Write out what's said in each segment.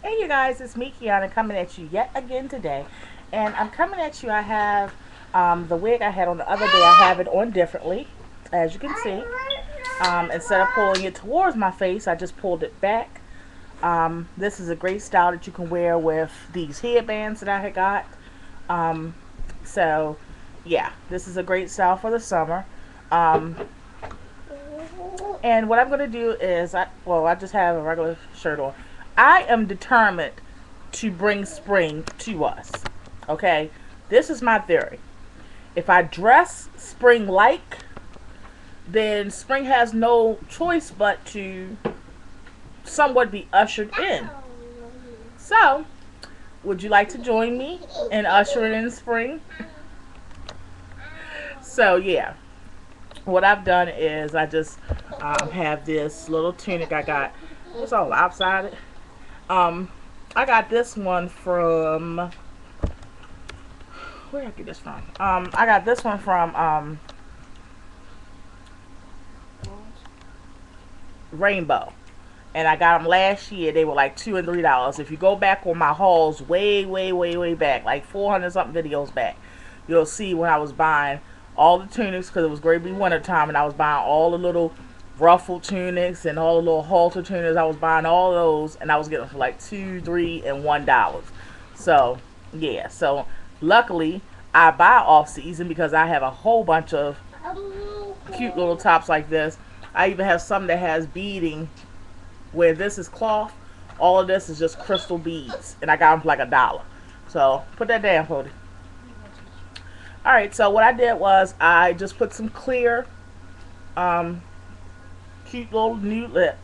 Hey you guys, it's me Kiana coming at you yet again today. And I'm coming at you, I have the wig I had on the other day, I have it on differently, as you can see. Instead of pulling it towards my face, I just pulled it back. This is a great style that you can wear with these headbands that I had got. So yeah, this is a great style for the summer. And what I'm going to do is, I just have a regular shirt on. I am determined to bring spring to us. Okay? This is my theory. If I dress spring-like, then spring has no choice but to somewhat be ushered in. So, would you like to join me in ushering in spring? So, yeah. What I've done is I just have this little tunic I got. It's all lopsided. I got this one from, where did I get this from? I got this one from Rainbow, and I got them last year. They were like $2 and $3. If you go back on my hauls way back, like 400 something videos back, you'll see when I was buying all the tunics, because it was great big winter time, and I was buying all the little ruffled tunics and all the little halter tunics. I was buying all those, and I was getting them for like $2, $3, and $1. So yeah, so luckily I buy off season because I have a whole bunch of cute little tops like this. I even have some that has beading, where this is cloth, all of this is just crystal beads, and I got them for like $1. So put that down, Cody. Alright, so what I did was I just put some clear cute little nude lip.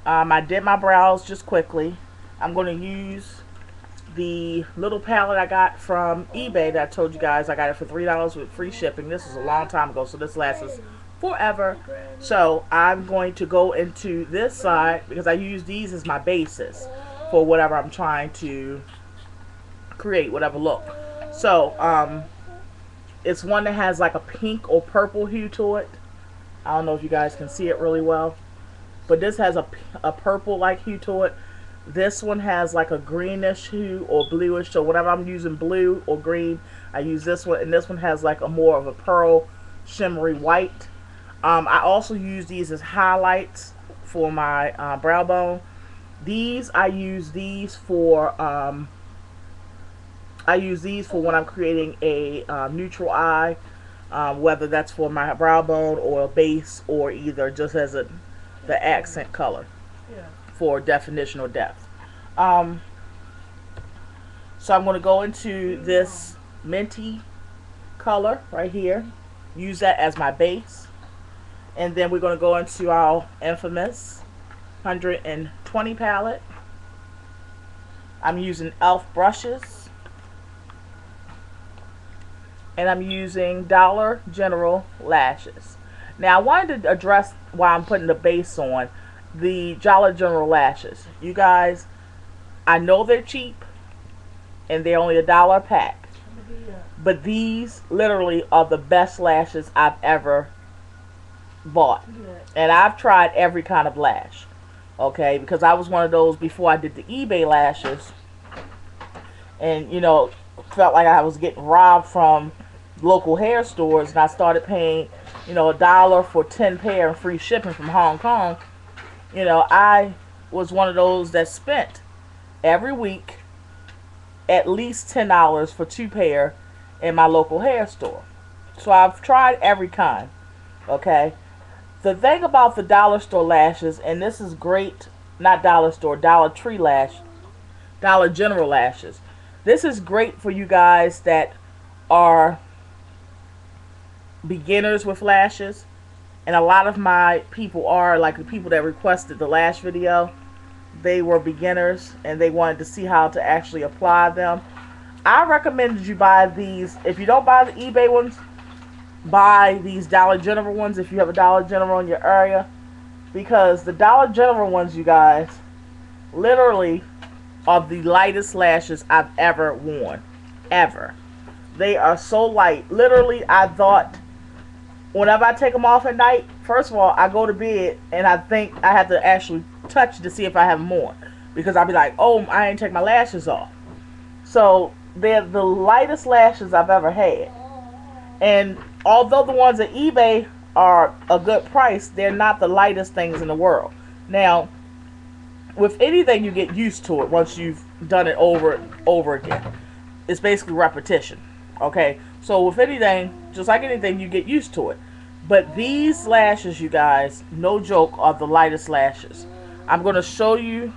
I did my brows just quickly. I'm going to use the little palette I got from eBay that I told you guys I got it for $3 with free shipping. This was a long time ago, so this lasts us forever. So I'm going to go into this side because I use these as my basis for whatever I'm trying to create, whatever look. So it's one that has like a pink or purple hue to it. I don't know if you guys can see it really well, but this has a purple like hue to it. This one has like a greenish hue or bluish, so whenever I'm using blue or green, I use this one, and this one has like a more of a pearl shimmery white. I also use these as highlights for my brow bone. I use these for when I'm creating a neutral eye, whether that's for my brow bone or a base, or either just as the accent color for definition or depth. So I'm going to go into this minty color right here, use that as my base, and then we're going to go into our infamous 120 palette. I'm using e.l.f. brushes, and I'm using Dollar General lashes. Now I wanted to address why I'm putting the base on the Dollar General lashes. You guys, I know they're cheap and they're only $1 a pack, but these literally are the best lashes I've ever bought. And I've tried every kind of lash, okay, because I was one of those before I did the eBay lashes, and you know, felt like I was getting robbed from local hair stores, and I started paying, you know, $1 for 10 pair and free shipping from Hong Kong. You know, I was one of those that spent every week at least $10 for 2 pair in my local hair store. So I've tried every kind, okay. The thing about the dollar store lashes, and this is great, not dollar store, Dollar Tree lash, Dollar General lashes. This is great for you guys that are beginners with lashes, and a lot of my people are, like the people that requested the lash video, they were beginners and they wanted to see how to actually apply them. I recommend you buy these. If you don't buy the eBay ones, buy these Dollar General ones if you have a Dollar General in your area, because the Dollar General ones, you guys, literally are the lightest lashes I've ever worn, ever. They are so light. Literally, I thought whenever I take them off at night, first of all, I go to bed and I think I have to actually touch to see if I have more. because I'll be like, oh, I ain't take my lashes off. So they're the lightest lashes I've ever had. And although the ones at eBay are a good price, they're not the lightest things in the world. Now, with anything, you get used to it once you've done it over and over again. It's basically repetition. Okay? So with anything, just like anything, you get used to it. But these lashes, you guys, no joke, are the lightest lashes. I'm going to show you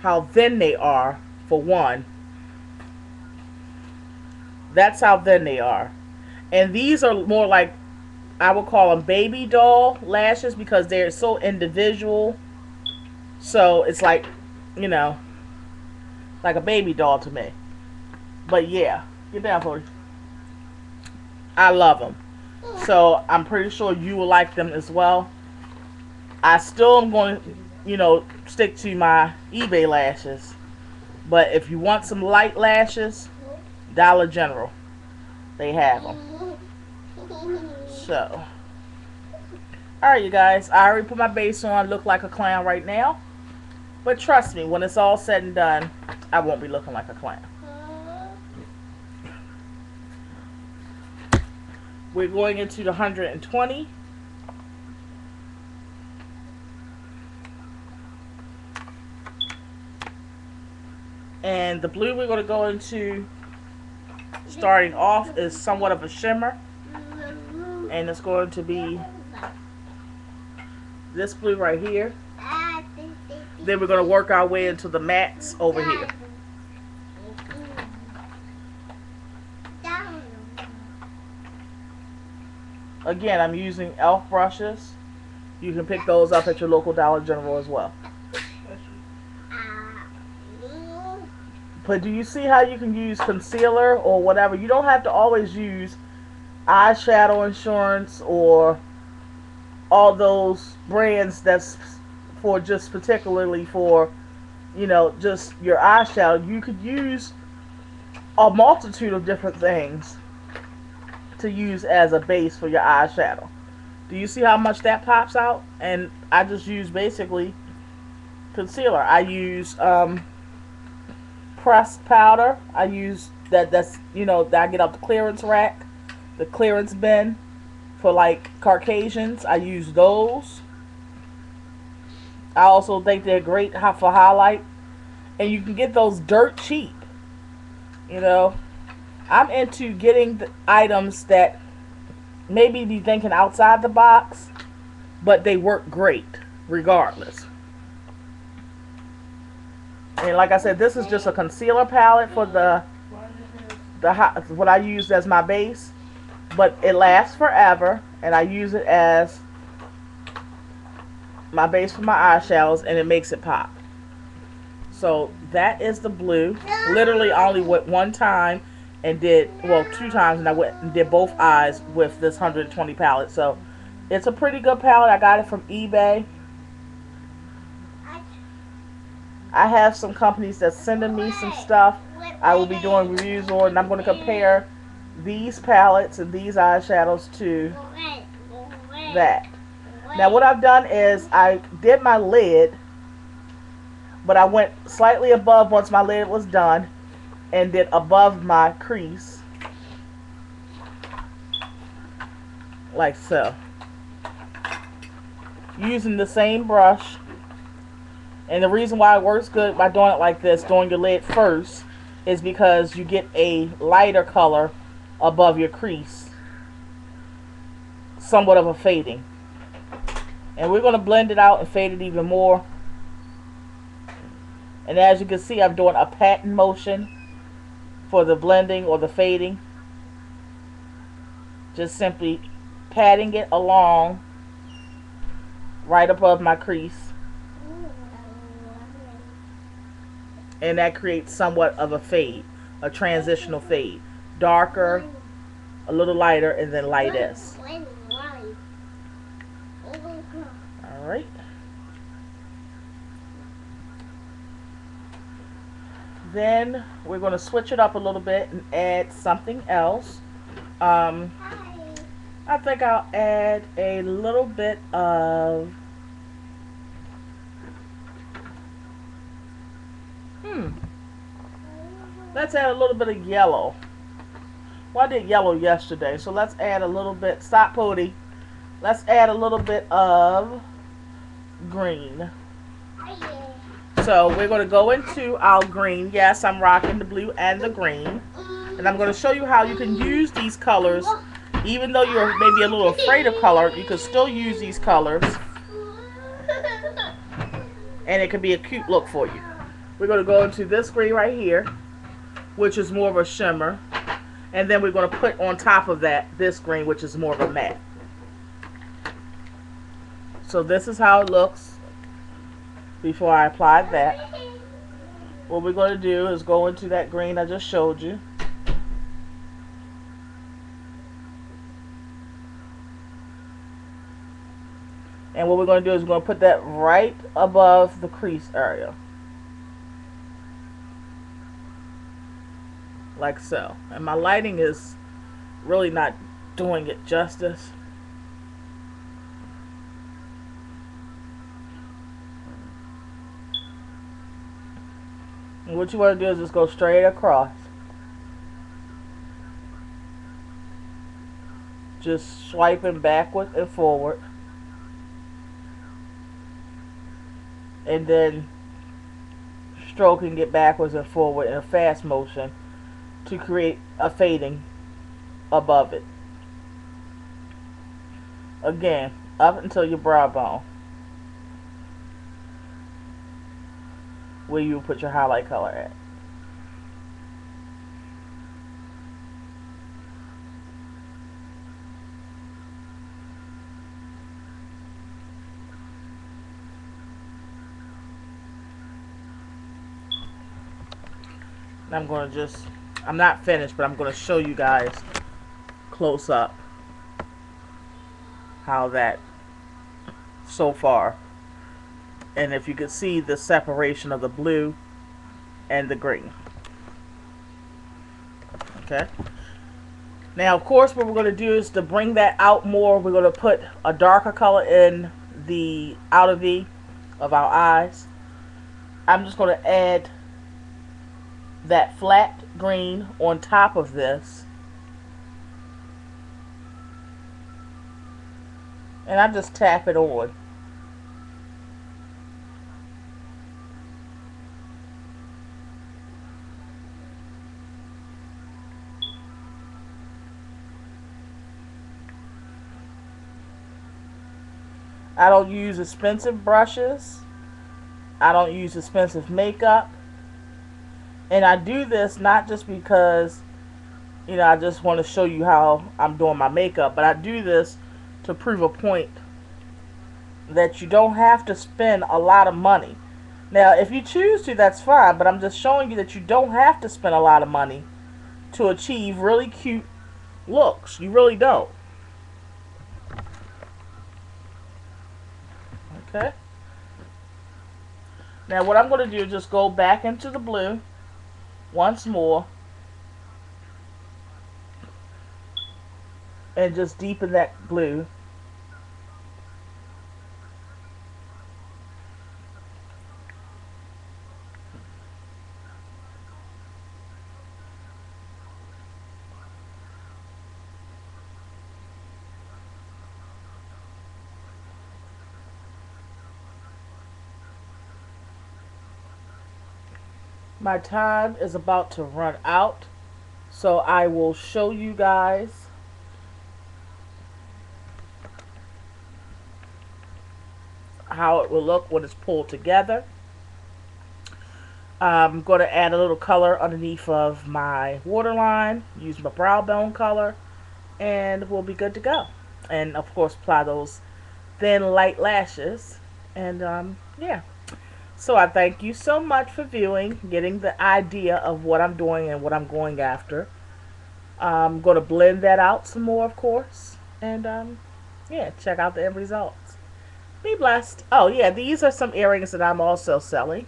how thin they are, for one. That's how thin they are. And these are more like, I would call them baby doll lashes, because they're so individual. So it's like, you know, like a baby doll to me. But yeah, get down, Cody. I love them. So I'm pretty sure you will like them as well. I still am going to, you know, stick to my eBay lashes. But if you want some light lashes, Dollar General, they have them. So, alright, you guys, I already put my base on. Look like a clown right now. But trust me, when it's all said and done, I won't be looking like a clown. We're going into the 120. And the blue we're going to go into starting off is somewhat of a shimmer. And it's going to be this blue right here. Then we're going to work our way into the mattes over here. Again, I'm using e.l.f. brushes. You can pick those up at your local Dollar General as well. But do you see how you can use concealer or whatever? You don't have to always use eyeshadow insurance or all those brands that's for just particularly for, you know, just your eyeshadow. You could use a multitude of different things to use as a base for your eyeshadow. Do you see how much that pops out? And I just use basically concealer. I use pressed powder. I use that's, you know, that I get off the clearance rack, the clearance bin for like Caucasians. I use those. I also think they're great for highlight, and you can get those dirt cheap. You know, I'm into getting the items that maybe be thinking outside the box, but they work great regardless. And like I said, this is just a concealer palette for the what I use as my base, but it lasts forever, and I use it as my base for my eyeshadows, and it makes it pop. So that is the blue. Literally I only went one time and did, well, 2 times, and I went and did both eyes with this 120 palette. So it's a pretty good palette. I got it from eBay. I have some companies that's sending me some stuff I will be doing reviews on, and I'm going to compare these palettes and these eyeshadows to that. Now what I've done is I did my lid, but I went slightly above once my lid was done and did above my crease, like so, using the same brush. And the reason why it works good by doing it like this, doing your lid first, is because you get a lighter color above your crease, somewhat of a fading. And we're going to blend it out and fade it even more. And as you can see, I'm doing a patting motion for the blending or the fading. Just simply patting it along right above my crease. And that creates somewhat of a fade, a transitional fade. Darker, a little lighter, and then lightest. Alright. Then we're going to switch it up a little bit and add something else. I think I'll add a little bit of Let's add a little bit of yellow. Well, I did yellow yesterday, so let's add a little bit. Stop, Pootie. Let's add a little bit of green. So we're going to go into our green. Yes, I'm rocking the blue and the green. And I'm going to show you how you can use these colors. Even though you're maybe a little afraid of color, you can still use these colors. And it can be a cute look for you. We're going to go into this green right here, which is more of a shimmer. And then we're going to put on top of that this green, which is more of a matte. So this is how it looks before I apply that. What we're going to do is go into that green I just showed you. And what we're going to do is we're going to put that right above the crease area. Like so. And my lighting is really not doing it justice. And what you want to do is just go straight across. Just swiping backwards and forward. And then stroking it backwards and forward in a fast motion to create a fading above it. Again, up until your brow bone, where you put your highlight color at. And I'm going to just, I'm not finished, but I'm going to show you guys close up how that so far. And if you could see the separation of the blue and the green. Okay. Now, of course, what we're going to do is to bring that out more, we're going to put a darker color in the outer V of our eyes. I'm just going to add that flat green on top of this. And I just tap it on. I don't use expensive brushes. I don't use expensive makeup. And I do this not just because, you know, I just want to show you how I'm doing my makeup, but I do this to prove a point that you don't have to spend a lot of money. Now, if you choose to, that's fine, but I'm just showing you that you don't have to spend a lot of money to achieve really cute looks. You really don't. Okay. Now, what I'm going to do is just go back into the blue once more and just deepen that blue. My time is about to run out, so I will show you guys how it will look when it's pulled together. I'm going to add a little color underneath of my waterline, use my brow bone color, and we'll be good to go. And of course apply those thin light lashes, and yeah. So I thank you so much for viewing, getting the idea of what I'm doing and what I'm going after. I'm going to blend that out some more, of course. And yeah, check out the end results. Be blessed. Oh yeah, these are some earrings that I'm also selling.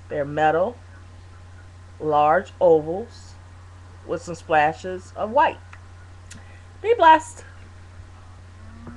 They're metal, large ovals with some splashes of white. Be blessed.